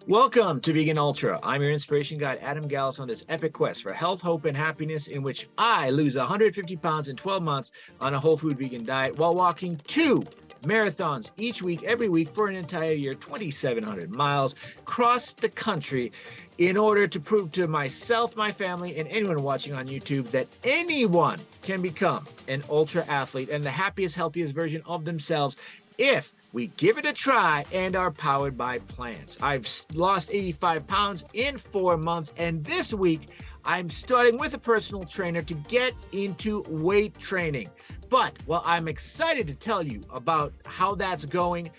Welcome to Vegan Ultra. I'm your inspiration guide, Adam Gallus, on this epic quest for health, hope, and happiness in which I lose 150 pounds in 12 months on a whole food vegan diet while walking 2 marathons each week, every week for an entire year, 2,700 miles across the country in order to prove to myself, my family, and anyone watching on YouTube that anyone can become an ultra athlete and the happiest, healthiest version of themselves if we give it a try and are powered by plants. I've lost 85 pounds in 4 months, and this week I'm starting with a personal trainer to get into weight training. But while I'm excited to tell you about how that's going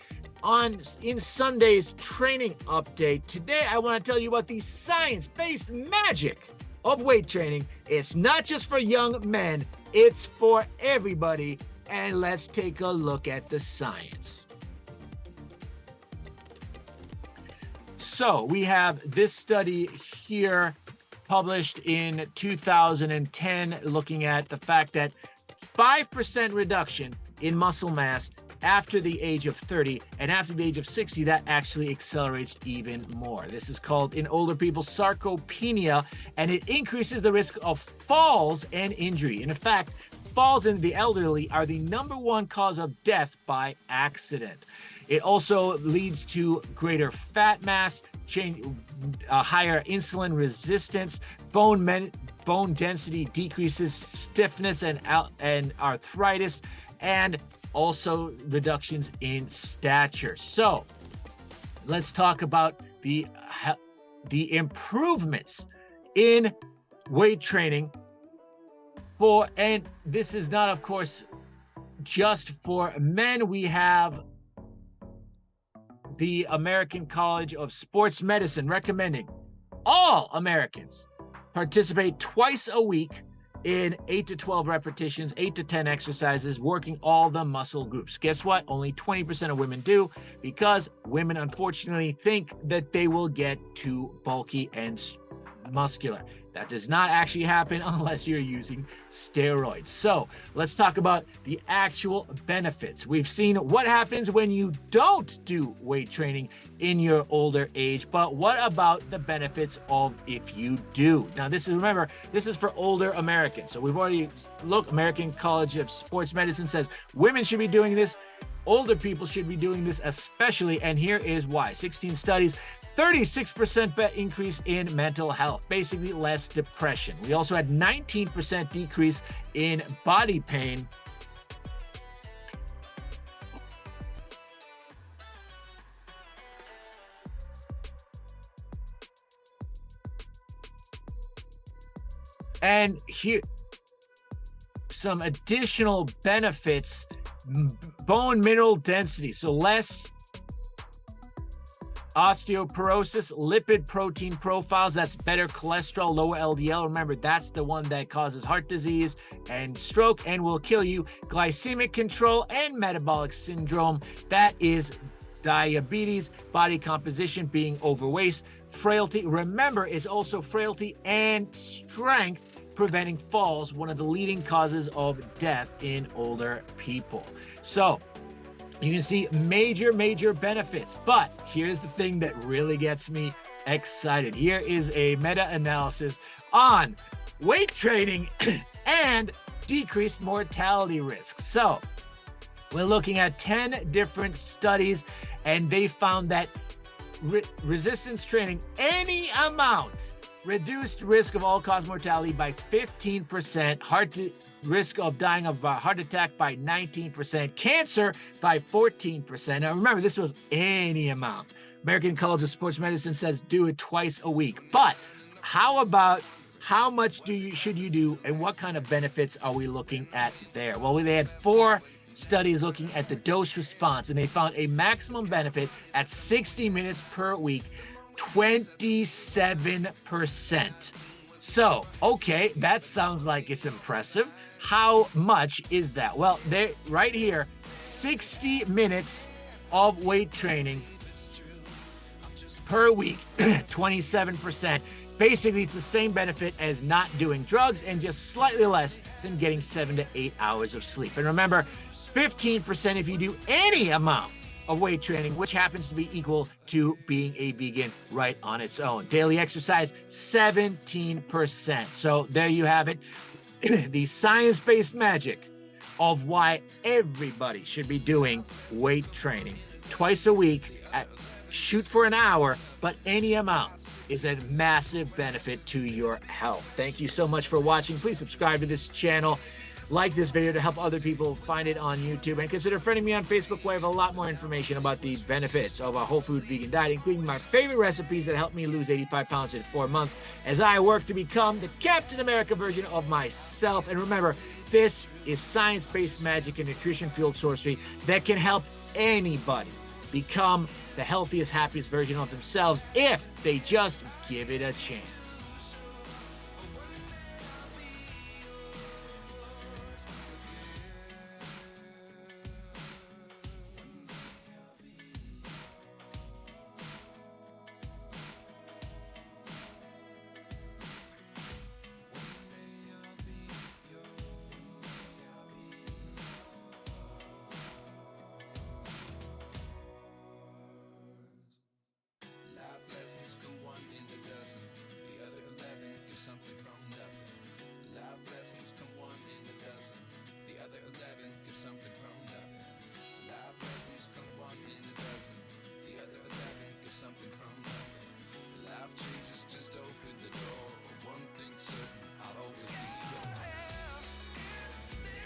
in Sunday's training update, today I want to tell you about the science-based magic of weight training. It's not just for young men, it's for everybody. And let's take a look at the science. So we have this study here published in 2010 looking at the fact that 5% reduction in muscle mass after the age of 30, and after the age of 60, that actually accelerates even more. This is called, in older people, sarcopenia, and it increases the risk of falls and injury. And in fact, falls in the elderly are the #1 cause of death by accident. It also leads to greater fat mass, higher insulin resistance, bone density decreases, stiffness and arthritis, and also reductions in stature. So let's talk about the improvements in weight training and this is not, of course, just for men. We have the American College of Sports Medicine recommending all Americans participate twice a week in 8 to 12 repetitions, 8 to 10 exercises, working all the muscle groups. Guess what? Only 20% of women do, because women unfortunately think that they will get too bulky and muscular. That does not actually happen unless you're using steroids. So let's talk about the actual benefits. We've seen what happens when you don't do weight training in your older age, but what about the benefits of if you do? Now remember, this is for older Americans. So we've already looked, American College of Sports Medicine says women should be doing this, older people should be doing this especially, and here is why. 16 studies, 36% increase in mental health, basically less depression. We also had 19% decrease in body pain. And here, some additional benefits: bone mineral density, so less osteoporosis, lipid protein profiles, that's better cholesterol, lower LDL. Remember, that's the one that causes heart disease and stroke and will kill you. Glycemic control and metabolic syndrome, that is diabetes. Body composition, being overweight. Frailty, remember, is also frailty and strength, preventing falls, one of the leading causes of death in older people. So you can see major benefits, but here's the thing that really gets me excited. Here is a meta-analysis on weight training and decreased mortality risk. So we're looking at 10 different studies, and they found that resistance training, any amount, reduced risk of all-cause mortality by 15%, risk of dying of a heart attack by 19%, cancer by 14%. Now remember, this was any amount. American College of Sports Medicine says do it twice a week. But how about how much should you do, and what kind of benefits are we looking at there? Well, they had 4 studies looking at the dose response, and they found a maximum benefit at 60 minutes per week, 27%. So, okay, that sounds like it's impressive. How much is that? Well, right here, 60 minutes of weight training per week, 27%. Basically, it's the same benefit as not doing drugs and just slightly less than getting 7 to 8 hours of sleep. And remember, 15% if you do any amount of weight training, which happens to be equal to being a vegan right on its own. Daily exercise, 17%. So there you have it. The science-based magic of why everybody should be doing weight training twice a week. Shoot for an hour, but any amount is a massive benefit to your health. Thank you so much for watching. Please subscribe to this channel. Like this video to help other people find it on YouTube, and consider friending me on Facebook, where I have a lot more information about the benefits of a whole food vegan diet, including my favorite recipes that helped me lose 85 pounds in 4 months as I work to become the Captain America version of myself. And remember, this is science-based magic and nutrition-fueled sorcery that can help anybody become the healthiest, happiest version of themselves if they just give it a chance.